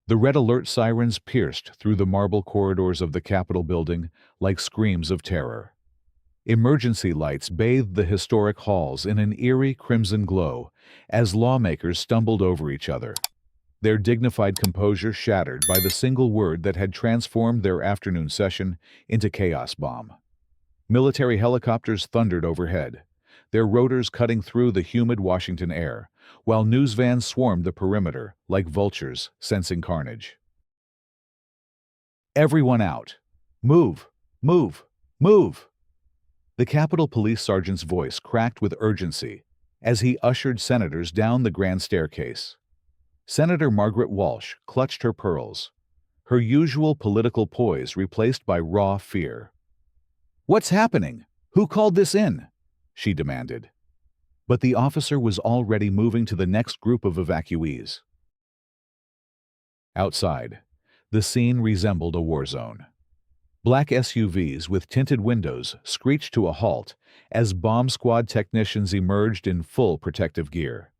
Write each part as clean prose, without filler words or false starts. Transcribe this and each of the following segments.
The red alert sirens pierced through the marble corridors of the Capitol building like screams of terror. Emergency lights bathed the historic halls in an eerie crimson glow as lawmakers stumbled over each other, their dignified composure shattered by the single word that had transformed their afternoon session into chaos bomb. Military helicopters thundered overhead, their rotors cutting through the humid Washington air, while news vans swarmed the perimeter like vultures sensing carnage. Everyone out! Move! Move! Move! The Capitol Police Sergeant's voice cracked with urgency as he ushered senators down the grand staircase. Senator Margaret Walsh clutched her pearls, her usual political poise replaced by raw fear. "What's happening? Who called this in?" she demanded. But the officer was already moving to the next group of evacuees. Outside, the scene resembled a war zone. Black SUVs with tinted windows screeched to a halt as bomb squad technicians emerged in full protective gear.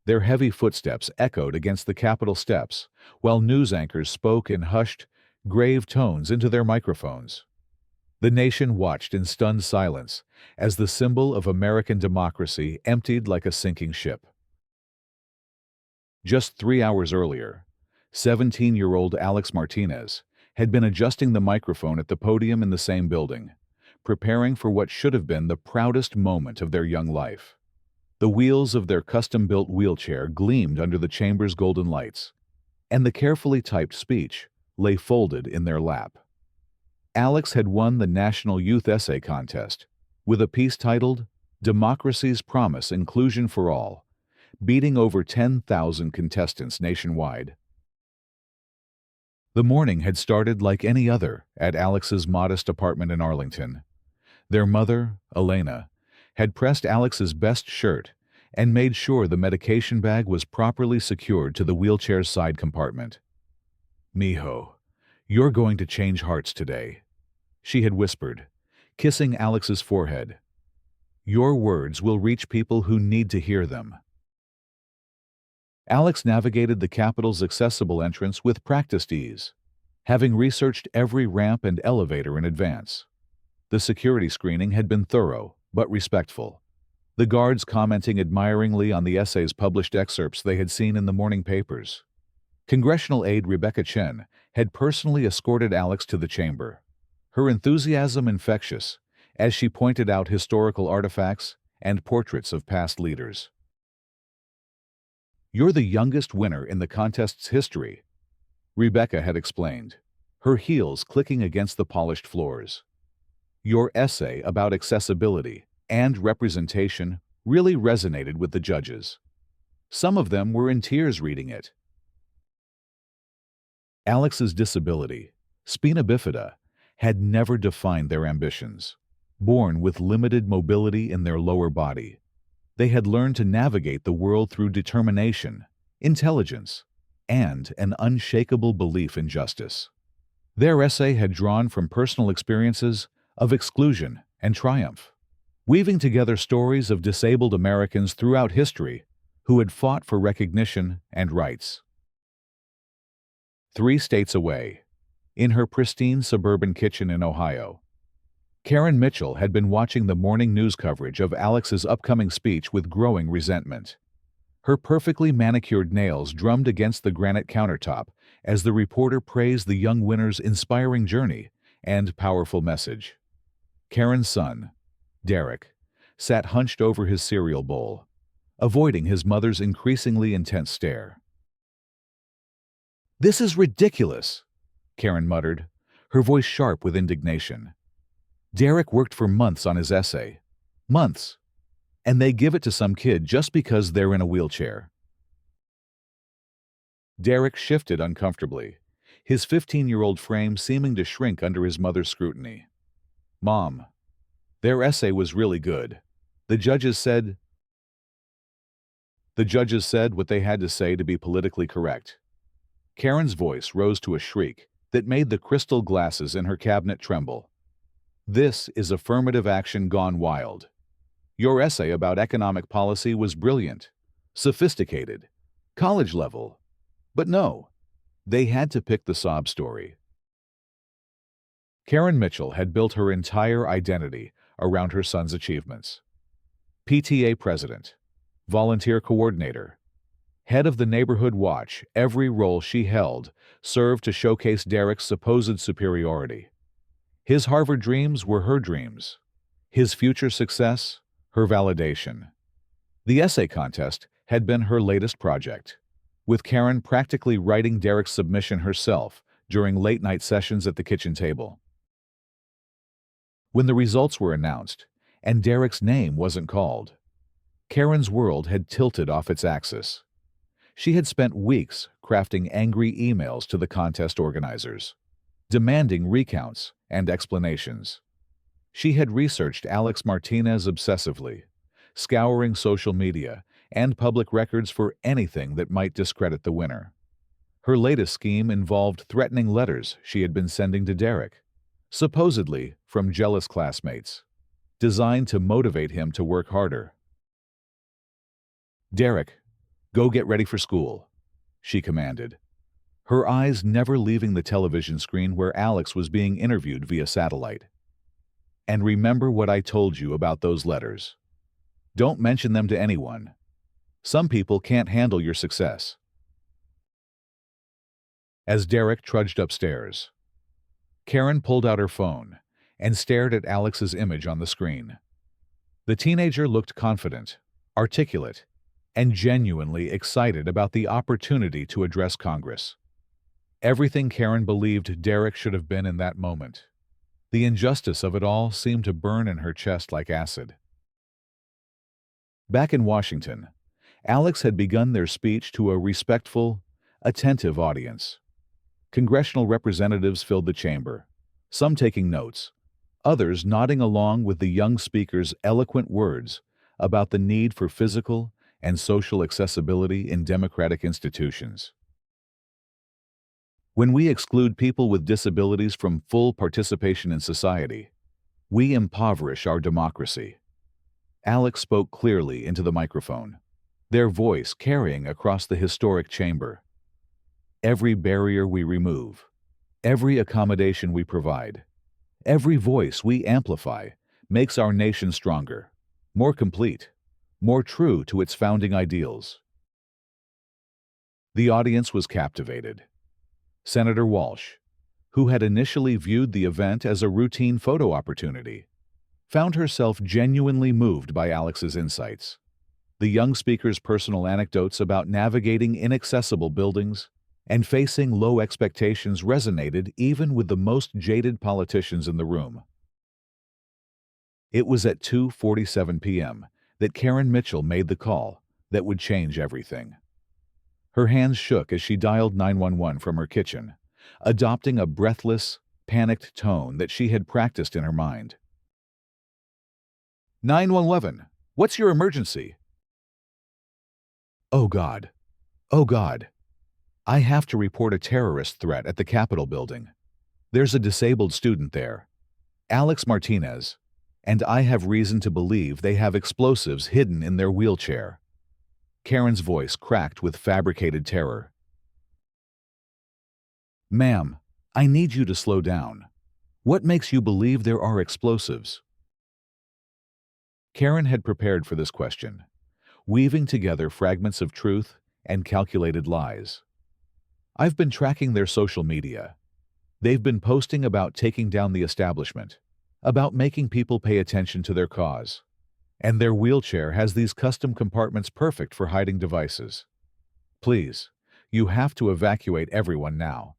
Their heavy footsteps echoed against the Capitol steps, while news anchors spoke in hushed, grave tones into their microphones. The nation watched in stunned silence as the symbol of American democracy emptied like a sinking ship. Just 3 hours earlier, 17-year-old Alex Martinez had been adjusting the microphone at the podium in the same building, preparing for what should have been the proudest moment of their young life. The wheels of their custom-built wheelchair gleamed under the chamber's golden lights, and the carefully typed speech lay folded in their lap. Alex had won the National Youth Essay Contest with a piece titled "Democracy's Promise: Inclusion for All," beating over 10,000 contestants nationwide. The morning had started like any other at Alex's modest apartment in Arlington. Their mother, Elena, had pressed Alex's best shirt and made sure the medication bag was properly secured to the wheelchair's side compartment. "Mijo, you're going to change hearts today," she had whispered, kissing Alex's forehead. "Your words will reach people who need to hear them." Alex navigated the Capitol's accessible entrance with practiced ease, having researched every ramp and elevator in advance. The security screening had been thorough, but respectful, the guards commenting admiringly on the essay's published excerpts they had seen in the morning papers. Congressional aide Rebecca Chen had personally escorted Alex to the chamber, her enthusiasm infectious as she pointed out historical artifacts and portraits of past leaders. "You're the youngest winner in the contest's history," Rebecca had explained, her heels clicking against the polished floors. "Your essay about accessibility and representation really resonated with the judges. Some of them were in tears reading it." Alex's disability, spina bifida, had never defined their ambitions. Born with limited mobility in their lower body, they had learned to navigate the world through determination, intelligence, and an unshakable belief in justice. Their essay had drawn from personal experiences of exclusion and triumph, weaving together stories of disabled Americans throughout history who had fought for recognition and rights. 3 states away, in her pristine suburban kitchen in Ohio, Karen Mitchell had been watching the morning news coverage of Alex's upcoming speech with growing resentment. Her perfectly manicured nails drummed against the granite countertop as the reporter praised the young winner's inspiring journey and powerful message. Karen's son, Derek, sat hunched over his cereal bowl, avoiding his mother's increasingly intense stare. "This is ridiculous," Karen muttered, her voice sharp with indignation. "Derek worked for months on his essay. Months. And they give it to some kid just because they're in a wheelchair." Derek shifted uncomfortably, his 15-year-old frame seeming to shrink under his mother's scrutiny. "Mom, their essay was really good. The judges said what they had to say to be politically correct." Karen's voice rose to a shriek that made the crystal glasses in her cabinet tremble. "This is affirmative action gone wild. Your essay about economic policy was brilliant, sophisticated, college level. But no, They had to pick the sob story. Karen Mitchell had built her entire identity around her son's achievements. PTA president, volunteer coordinator, head of the neighborhood watch, every role she held served to showcase Derek's supposed superiority. His Harvard dreams were her dreams. His future success, her validation. The essay contest had been her latest project, with Karen practically writing Derek's submission herself during late-night sessions at the kitchen table. When the results were announced, and Derek's name wasn't called, Karen's world had tilted off its axis. She had spent weeks crafting angry emails to the contest organizers, demanding recounts and explanations. She had researched Alex Martinez obsessively, scouring social media and public records for anything that might discredit the winner. Her latest scheme involved threatening letters she had been sending to Derek, supposedly from jealous classmates, designed to motivate him to work harder. "Derek, go get ready for school," she commanded, her eyes never leaving the television screen where Alex was being interviewed via satellite. "And remember what I told you about those letters. Don't mention them to anyone. Some people can't handle your success." As Derek trudged upstairs, Karen pulled out her phone and stared at Alex's image on the screen. The teenager looked confident, articulate, and genuinely excited about the opportunity to address Congress. Everything Karen believed Derek should have been in that moment. The injustice of it all seemed to burn in her chest like acid. Back in Washington, Alex had begun their speech to a respectful, attentive audience. Congressional representatives filled the chamber, some taking notes, others nodding along with the young speaker's eloquent words about the need for physical and social accessibility in democratic institutions. When we exclude people with disabilities from full participation in society, we impoverish our democracy. Alex spoke clearly into the microphone, their voice carrying across the historic chamber. Every barrier we remove, every accommodation we provide, every voice we amplify makes our nation stronger, more complete, more true to its founding ideals. The audience was captivated. Senator Walsh, who had initially viewed the event as a routine photo opportunity, found herself genuinely moved by Alex's insights. The young speaker's personal anecdotes about navigating inaccessible buildings and facing low expectations resonated even with the most jaded politicians in the room. It was at 2:47 p.m. that Karen Mitchell made the call that would change everything. Her hands shook as she dialed 911 from her kitchen, adopting a breathless, panicked tone that she had practiced in her mind. 911, what's your emergency? Oh God. Oh God. I have to report a terrorist threat at the Capitol building. There's a disabled student there, Alex Martinez, and I have reason to believe they have explosives hidden in their wheelchair. Karen's voice cracked with fabricated terror. Ma'am, I need you to slow down. What makes you believe there are explosives? Karen had prepared for this question, weaving together fragments of truth and calculated lies. I've been tracking their social media. They've been posting about taking down the establishment, about making people pay attention to their cause. And their wheelchair has these custom compartments perfect for hiding devices. Please, you have to evacuate everyone now.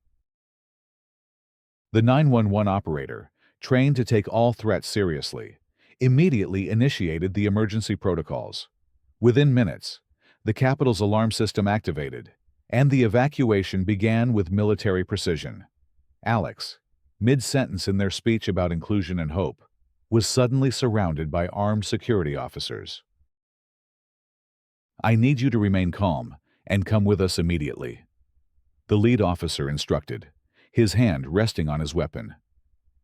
The 911 operator, trained to take all threats seriously, immediately initiated the emergency protocols. Within minutes, the Capitol's alarm system activated, and the evacuation began with military precision. Alex, mid-sentence in their speech about inclusion and hope, was suddenly surrounded by armed security officers. I need you to remain calm and come with us immediately, the lead officer instructed, his hand resting on his weapon.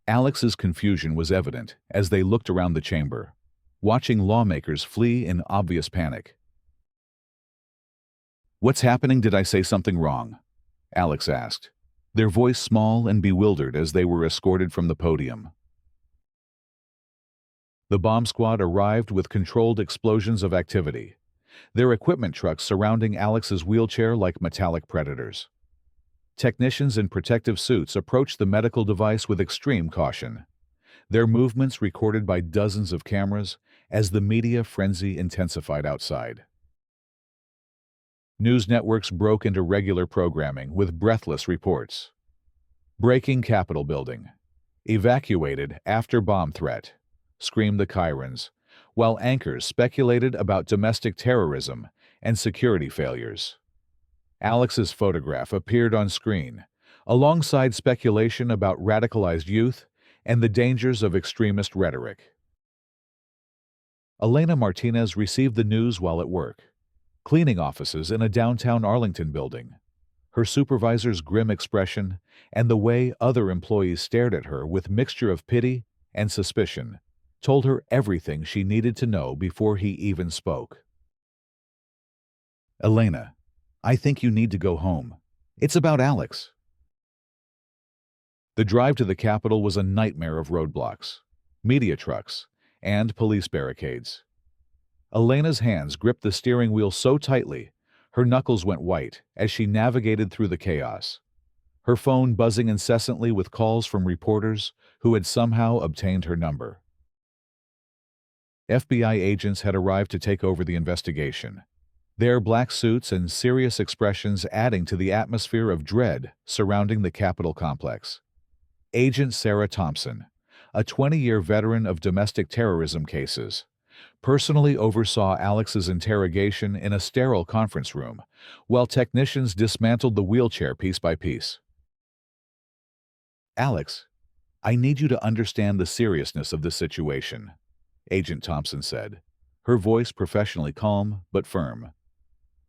Alex's confusion was evident as they looked around the chamber, watching lawmakers flee in obvious panic. What's happening? Did I say something wrong? Alex asked, their voice small and bewildered as they were escorted from the podium. The bomb squad arrived with controlled explosions of activity, their equipment trucks surrounding Alex's wheelchair like metallic predators. Technicians in protective suits approached the medical device with extreme caution, their movements recorded by dozens of cameras as the media frenzy intensified outside. News networks broke into regular programming with breathless reports. Breaking Capitol building. Evacuated after bomb threat, screamed the Chirons, while anchors speculated about domestic terrorism and security failures. Alex's photograph appeared on screen, alongside speculation about radicalized youth and the dangers of extremist rhetoric. Elena Martinez received the news while at work, cleaning offices in a downtown Arlington building. Her supervisor's grim expression and the way other employees stared at her with mixture of pity and suspicion told her everything she needed to know before he even spoke. "Elena, I think you need to go home. It's about Alex." The drive to the Capitol was a nightmare of roadblocks, media trucks, and police barricades. Elena's hands gripped the steering wheel so tightly, her knuckles went white as she navigated through the chaos, her phone buzzing incessantly with calls from reporters who had somehow obtained her number. FBI agents had arrived to take over the investigation, their black suits and serious expressions adding to the atmosphere of dread surrounding the Capitol complex. Agent Sarah Thompson, a 20-year veteran of domestic terrorism cases, personally oversaw Alex's interrogation in a sterile conference room, while technicians dismantled the wheelchair piece by piece. "Alex, I need you to understand the seriousness of this situation," Agent Thompson said, her voice professionally calm but firm.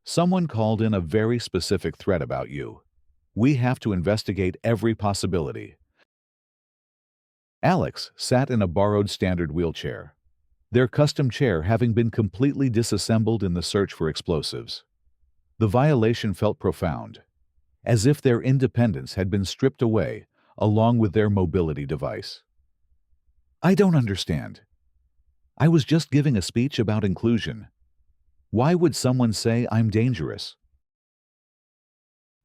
"Someone called in a very specific threat about you. We have to investigate every possibility." Alex sat in a borrowed standard wheelchair, their custom chair having been completely disassembled in the search for explosives. The violation felt profound, as if their independence had been stripped away along with their mobility device. "I don't understand. I was just giving a speech about inclusion. Why would someone say I'm dangerous?"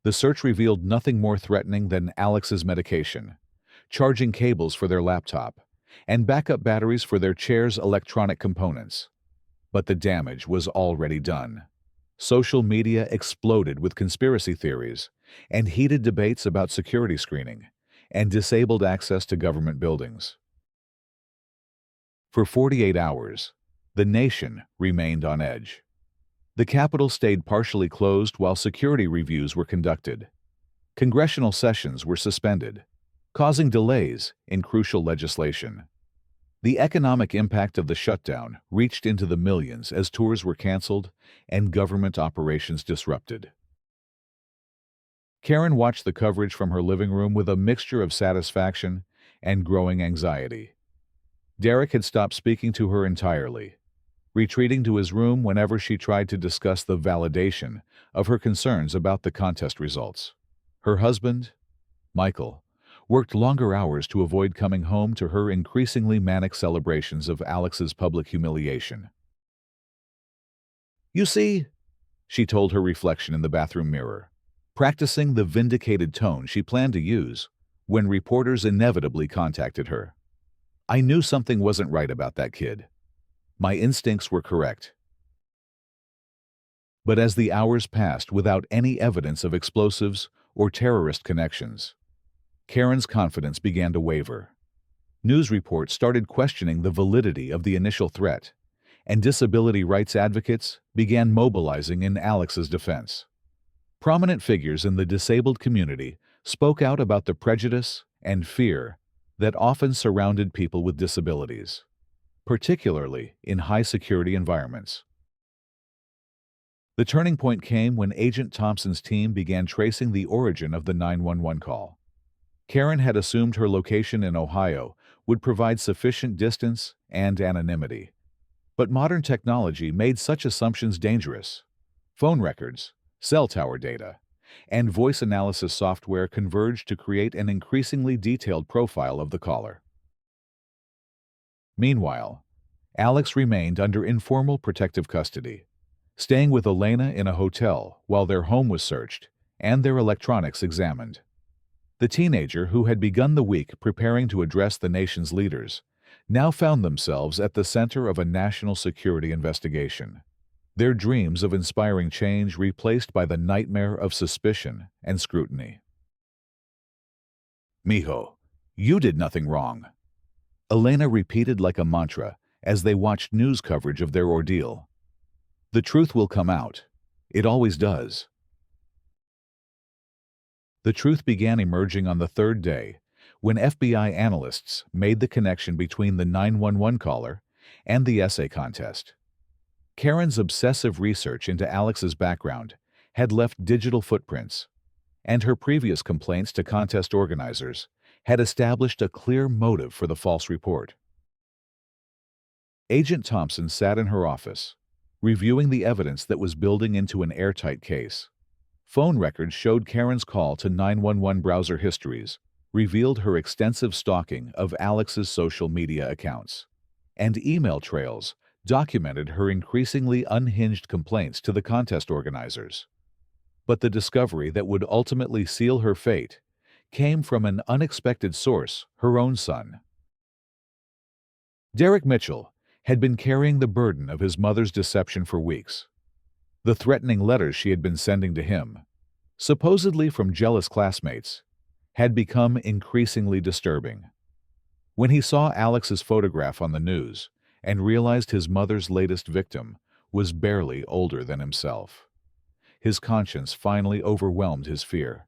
The search revealed nothing more threatening than Alex's medication, charging cables for their laptop, and backup batteries for their chair's electronic components. But the damage was already done. Social media exploded with conspiracy theories and heated debates about security screening and disabled access to government buildings. For 48 hours, the nation remained on edge. The Capitol stayed partially closed while security reviews were conducted. Congressional sessions were suspended, causing delays in crucial legislation. The economic impact of the shutdown reached into the millions as tours were canceled and government operations disrupted. Karen watched the coverage from her living room with a mixture of satisfaction and growing anxiety. Derek had stopped speaking to her entirely, retreating to his room whenever she tried to discuss the validation of her concerns about the contest results. Her husband, Michael, worked longer hours to avoid coming home to her increasingly manic celebrations of Alex's public humiliation. "You see," she told her reflection in the bathroom mirror, practicing the vindicated tone she planned to use when reporters inevitably contacted her. "I knew something wasn't right about that kid. My instincts were correct." But as the hours passed without any evidence of explosives or terrorist connections, Karen's confidence began to waver. News reports started questioning the validity of the initial threat, and disability rights advocates began mobilizing in Alex's defense. Prominent figures in the disabled community spoke out about the prejudice and fear that often surrounded people with disabilities, particularly in high-security environments. The turning point came when Agent Thompson's team began tracing the origin of the 911 call. Karen had assumed her location in Ohio would provide sufficient distance and anonymity. But modern technology made such assumptions dangerous. Phone records, cell tower data, and voice analysis software converged to create an increasingly detailed profile of the caller. Meanwhile, Alex remained under informal protective custody, staying with Elena in a hotel while their home was searched and their electronics examined. The teenager, who had begun the week preparing to address the nation's leaders, now found themselves at the center of a national security investigation. Their dreams of inspiring change replaced by the nightmare of suspicion and scrutiny. "Mijo, you did nothing wrong," Elena repeated like a mantra as they watched news coverage of their ordeal. "The truth will come out. It always does." The truth began emerging on the third day when FBI analysts made the connection between the 911 caller and the essay contest. Karen's obsessive research into Alex's background had left digital footprints, and her previous complaints to contest organizers had established a clear motive for the false report. Agent Thompson sat in her office, reviewing the evidence that was building into an airtight case. Phone records showed Karen's call to 911 browser histories, revealed her extensive stalking of Alex's social media accounts, and email trails documented her increasingly unhinged complaints to the contest organizers. But the discovery that would ultimately seal her fate came from an unexpected source, her own son. Derek Mitchell had been carrying the burden of his mother's deception for weeks. The threatening letters she had been sending to him, supposedly from jealous classmates, had become increasingly disturbing. When he saw Alex's photograph on the news and realized his mother's latest victim was barely older than himself, his conscience finally overwhelmed his fear.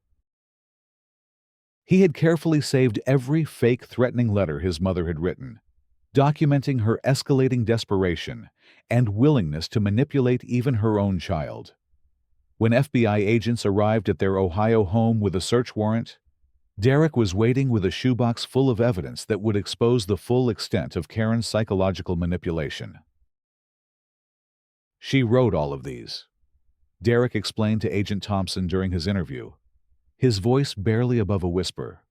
He had carefully saved every fake threatening letter his mother had written, documenting her escalating desperation and willingness to manipulate even her own child. When FBI agents arrived at their Ohio home with a search warrant, Derek was waiting with a shoebox full of evidence that would expose the full extent of Karen's psychological manipulation. "She wrote all of these," Derek explained to Agent Thompson during his interview, his voice barely above a whisper.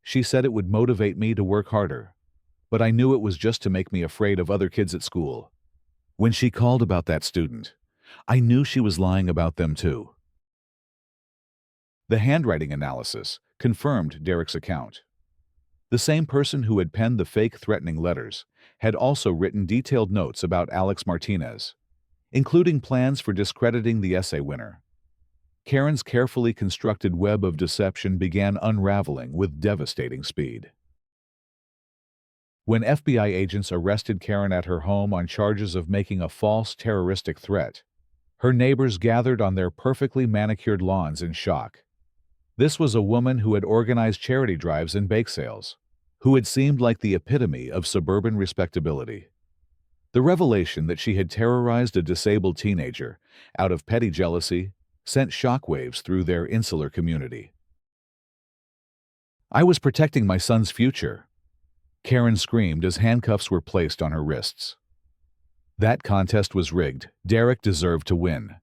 "She said it would motivate me to work harder, but I knew it was just to make me afraid of other kids at school. When she called about that student, I knew she was lying about them too." The handwriting analysis confirmed Derek's account. The same person who had penned the fake threatening letters had also written detailed notes about Alex Martinez, including plans for discrediting the essay winner. Karen's carefully constructed web of deception began unraveling with devastating speed. When FBI agents arrested Karen at her home on charges of making a false terroristic threat, her neighbors gathered on their perfectly manicured lawns in shock. This was a woman who had organized charity drives and bake sales, who had seemed like the epitome of suburban respectability. The revelation that she had terrorized a disabled teenager out of petty jealousy sent shockwaves through their insular community. "I was protecting my son's future," Karen screamed as handcuffs were placed on her wrists. "That contest was rigged. Derek deserved to win."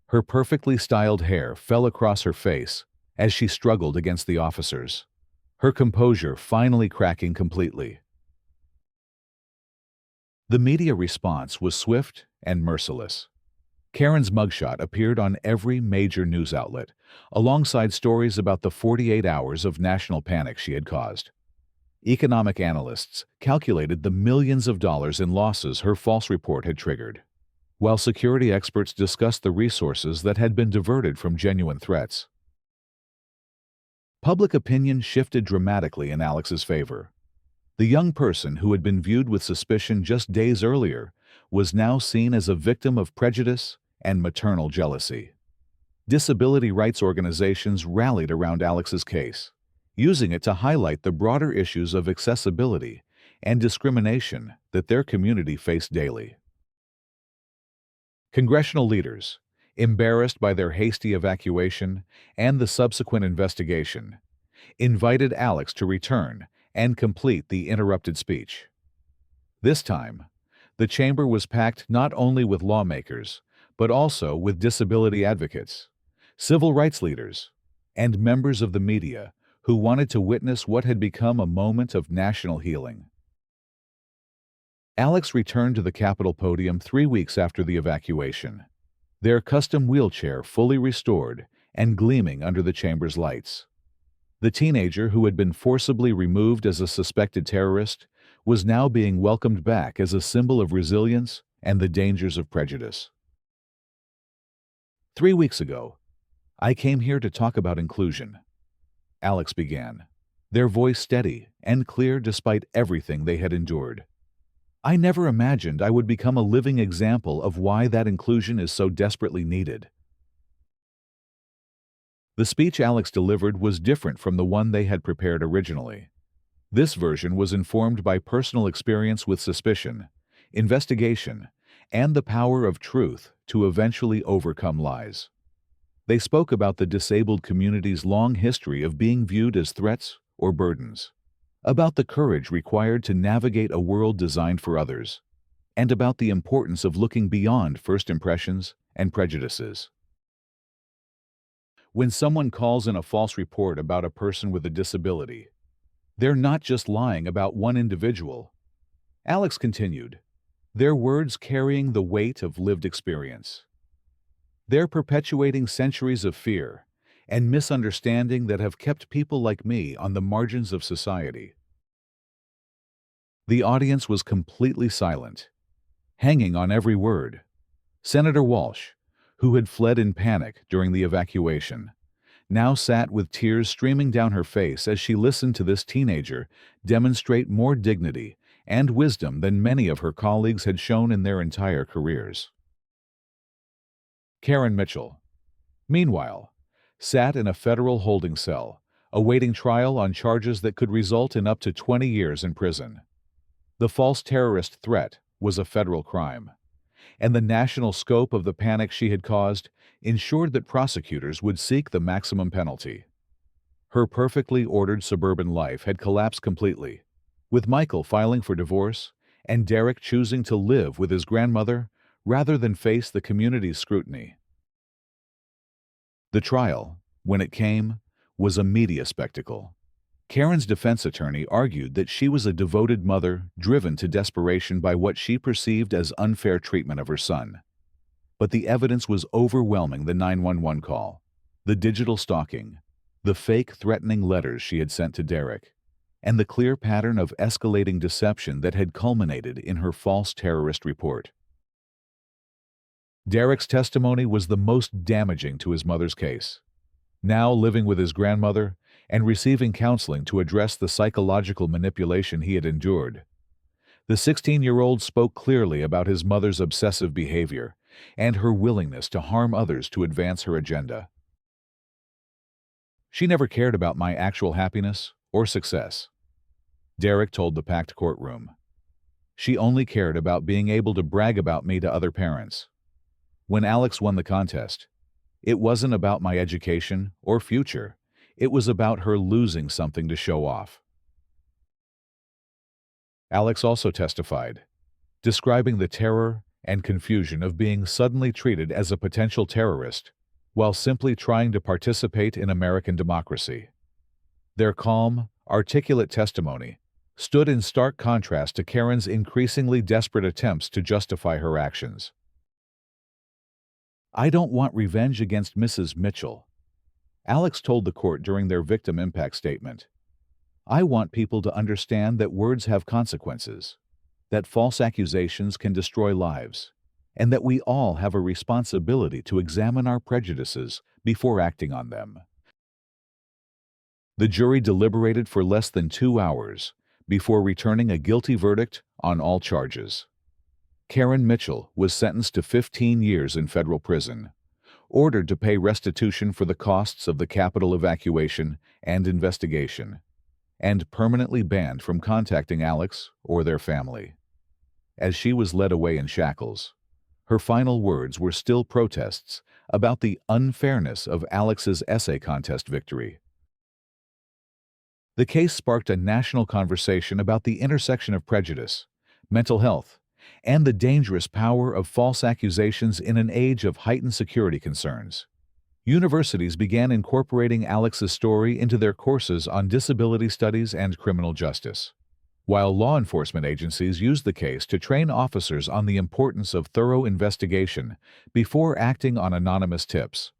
Her perfectly styled hair fell across her face as she struggled against the officers, her composure finally cracking completely. The media response was swift and merciless. Karen's mugshot appeared on every major news outlet, alongside stories about the 48 hours of national panic she had caused. Economic analysts calculated the millions of dollars in losses her false report had triggered, while security experts discussed the resources that had been diverted from genuine threats. Public opinion shifted dramatically in Alex's favor. The young person who had been viewed with suspicion just days earlier was now seen as a victim of prejudice and maternal jealousy. Disability rights organizations rallied around Alex's case, using it to highlight the broader issues of accessibility and discrimination that their community faced daily. Congressional leaders, embarrassed by their hasty evacuation and the subsequent investigation, invited Alex to return and complete the interrupted speech. This time, the chamber was packed not only with lawmakers, but also with disability advocates, civil rights leaders, and members of the media who wanted to witness what had become a moment of national healing. Alex returned to the Capitol podium 3 weeks after the evacuation, their custom wheelchair fully restored and gleaming under the chamber's lights. The teenager who had been forcibly removed as a suspected terrorist was now being welcomed back as a symbol of resilience and the dangers of prejudice. 3 weeks ago, I came here to talk about inclusion, Alex began, their voice steady and clear despite everything they had endured. I never imagined I would become a living example of why that inclusion is so desperately needed. The speech Alex delivered was different from the one they had prepared originally. This version was informed by personal experience with suspicion, investigation, and the power of truth to eventually overcome lies. They spoke about the disabled community's long history of being viewed as threats or burdens, about the courage required to navigate a world designed for others, and about the importance of looking beyond first impressions and prejudices. When someone calls in a false report about a person with a disability, they're not just lying about one individual, Alex continued, their words carrying the weight of lived experience. They're perpetuating centuries of fear and misunderstanding that have kept people like me on the margins of society. The audience was completely silent, hanging on every word. Senator Walsh, who had fled in panic during the evacuation, now sat with tears streaming down her face as she listened to this teenager demonstrate more dignity and wisdom than many of her colleagues had shown in their entire careers. Karen Mitchell, meanwhile, sat in a federal holding cell, awaiting trial on charges that could result in up to 20 years in prison. The false terrorist threat was a federal crime, and the national scope of the panic she had caused ensured that prosecutors would seek the maximum penalty. Her perfectly ordered suburban life had collapsed completely, with Michael filing for divorce and Derek choosing to live with his grandmother rather than face the community's scrutiny. The trial, when it came, was a media spectacle. Karen's defense attorney argued that she was a devoted mother driven to desperation by what she perceived as unfair treatment of her son. But the evidence was overwhelming: the 911 call, the digital stalking, the fake threatening letters she had sent to Derek, and the clear pattern of escalating deception that had culminated in her false terrorist report. Derek's testimony was the most damaging to his mother's case. Now living with his grandmother and receiving counseling to address the psychological manipulation he had endured, the 16-year-old spoke clearly about his mother's obsessive behavior and her willingness to harm others to advance her agenda. She never cared about my actual happiness or success, Derek told the packed courtroom. She only cared about being able to brag about me to other parents. When Alex won the contest, it wasn't about my education or future. It was about her losing something to show off. Alex also testified, describing the terror and confusion of being suddenly treated as a potential terrorist while simply trying to participate in American democracy. Their calm, articulate testimony stood in stark contrast to Karen's increasingly desperate attempts to justify her actions. I don't want revenge against Mrs. Mitchell, Alex told the court during their victim impact statement. I want people to understand that words have consequences, that false accusations can destroy lives, and that we all have a responsibility to examine our prejudices before acting on them. The jury deliberated for less than 2 hours before returning a guilty verdict on all charges. Karen Mitchell was sentenced to 15 years in federal prison, ordered to pay restitution for the costs of the Capitol evacuation and investigation, and permanently banned from contacting Alex or their family. As she was led away in shackles, her final words were still protests about the unfairness of Alex's essay contest victory. The case sparked a national conversation about the intersection of prejudice, mental health, and the dangerous power of false accusations in an age of heightened security concerns. Universities began incorporating Alex's story into their courses on disability studies and criminal justice, while law enforcement agencies used the case to train officers on the importance of thorough investigation before acting on anonymous tips.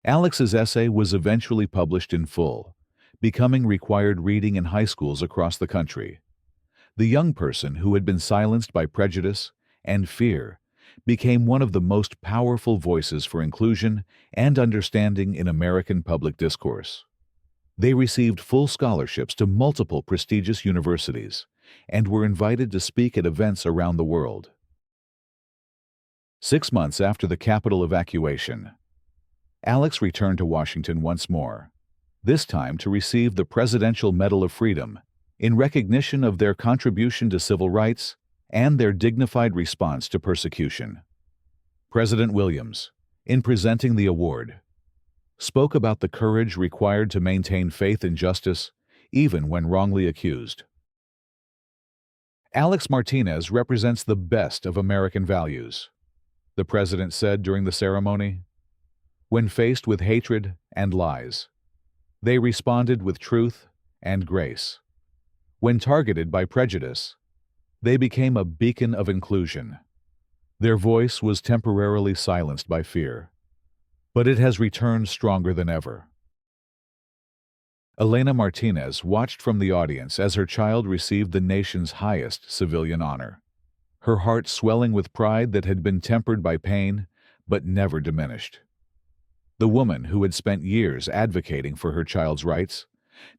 Alex's essay was eventually published in full, becoming required reading in high schools across the country. The young person who had been silenced by prejudice and fear became one of the most powerful voices for inclusion and understanding in American public discourse. They received full scholarships to multiple prestigious universities and were invited to speak at events around the world. 6 months after the Capitol evacuation, Alex returned to Washington once more, this time to receive the Presidential Medal of Freedom in recognition of their contribution to civil rights and their dignified response to persecution. President Williams, in presenting the award, spoke about the courage required to maintain faith in justice, even when wrongly accused. Alex Martinez represents the best of American values, the president said during the ceremony. When faced with hatred and lies, they responded with truth and grace. When targeted by prejudice, they became a beacon of inclusion. Their voice was temporarily silenced by fear, but it has returned stronger than ever. Elena Martinez watched from the audience as her child received the nation's highest civilian honor, her heart swelling with pride that had been tempered by pain but never diminished. The woman who had spent years advocating for her child's rights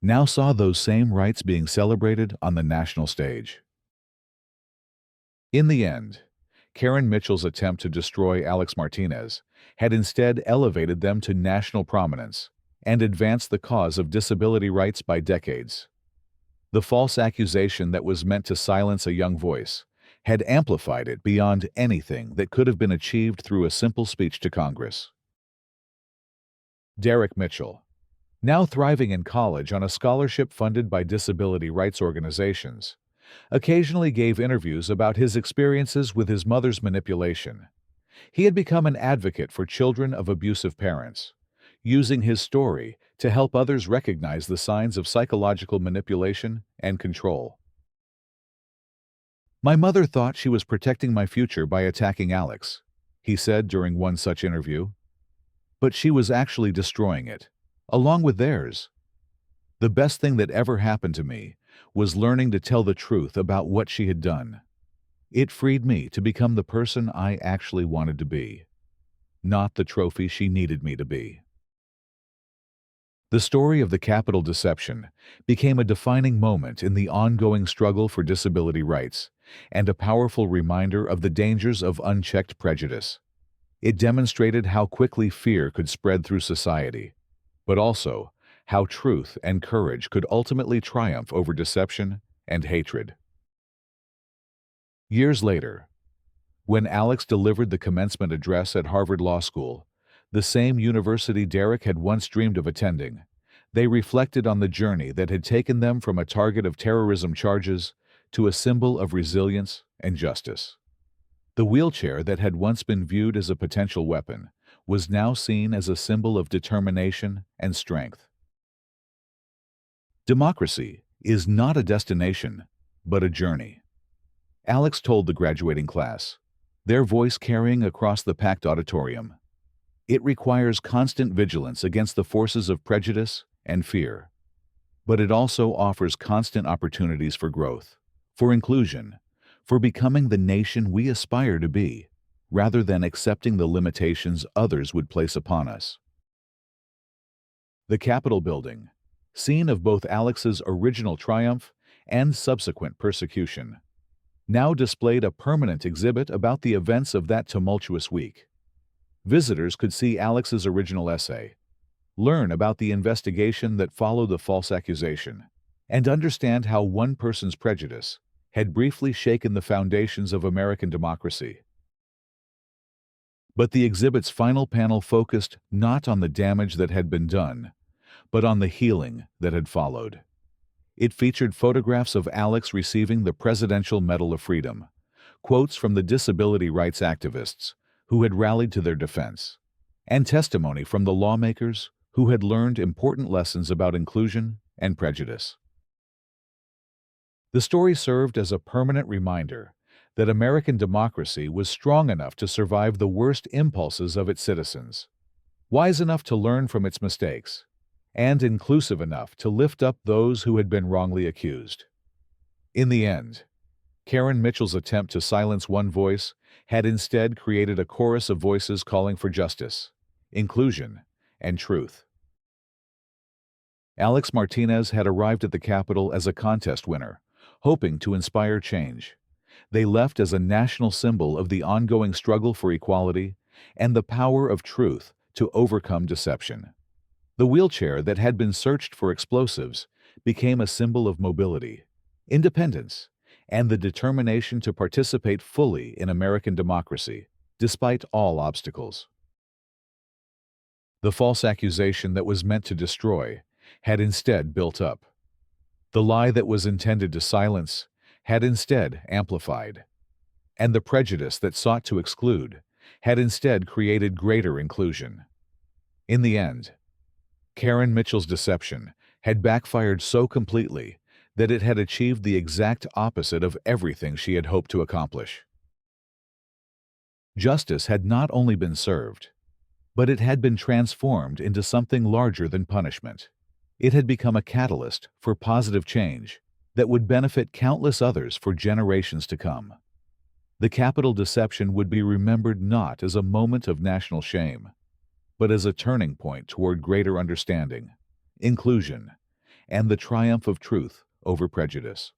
now saw those same rights being celebrated on the national stage. In the end, Karen Mitchell's attempt to destroy Alex Martinez had instead elevated them to national prominence and advanced the cause of disability rights by decades. The false accusation that was meant to silence a young voice had amplified it beyond anything that could have been achieved through a simple speech to Congress. Derek Mitchell, now thriving in college on a scholarship funded by disability rights organizations, occasionally gave interviews about his experiences with his mother's manipulation. He had become an advocate for children of abusive parents, using his story to help others recognize the signs of psychological manipulation and control. "My mother thought she was protecting my future by attacking Alex," he said during one such interview. "But she was actually destroying it, along with theirs. The best thing that ever happened to me was learning to tell the truth about what she had done. It freed me to become the person I actually wanted to be, not the trophy she needed me to be." The story of the Capitol deception became a defining moment in the ongoing struggle for disability rights and a powerful reminder of the dangers of unchecked prejudice. It demonstrated how quickly fear could spread through society, but also how truth and courage could ultimately triumph over deception and hatred. Years later, when Alex delivered the commencement address at Harvard Law School, the same university Derek had once dreamed of attending, they reflected on the journey that had taken them from a target of terrorism charges to a symbol of resilience and justice. The wheelchair that had once been viewed as a potential weapon was now seen as a symbol of determination and strength. Democracy is not a destination, but a journey, Alex told the graduating class, their voice carrying across the packed auditorium. It requires constant vigilance against the forces of prejudice and fear, but it also offers constant opportunities for growth, for inclusion, for becoming the nation we aspire to be, rather than accepting the limitations others would place upon us. The Capitol building, scene of both Alex's original triumph and subsequent persecution, now displayed a permanent exhibit about the events of that tumultuous week. Visitors could see Alex's original essay, learn about the investigation that followed the false accusation, and understand how one person's prejudice had briefly shaken the foundations of American democracy. But the exhibit's final panel focused not on the damage that had been done, but on the healing that had followed. It featured photographs of Alex receiving the Presidential Medal of Freedom, quotes from the disability rights activists who had rallied to their defense, and testimony from the lawmakers who had learned important lessons about inclusion and prejudice. The story served as a permanent reminder that American democracy was strong enough to survive the worst impulses of its citizens, wise enough to learn from its mistakes, and inclusive enough to lift up those who had been wrongly accused. In the end, Karen Mitchell's attempt to silence one voice had instead created a chorus of voices calling for justice, inclusion, and truth. Alex Martinez had arrived at the Capitol as a contest winner, hoping to inspire change. They left as a national symbol of the ongoing struggle for equality and the power of truth to overcome deception. The wheelchair that had been searched for explosives became a symbol of mobility, independence, and the determination to participate fully in American democracy, despite all obstacles. The false accusation that was meant to destroy had instead built up. The lie that was intended to silence had instead amplified. And the prejudice that sought to exclude had instead created greater inclusion. In the end, Karen Mitchell's deception had backfired so completely that it had achieved the exact opposite of everything she had hoped to accomplish. Justice had not only been served, but it had been transformed into something larger than punishment. It had become a catalyst for positive change that would benefit countless others for generations to come. The Capitol deception would be remembered not as a moment of national shame, but as a turning point toward greater understanding, inclusion, and the triumph of truth over prejudice.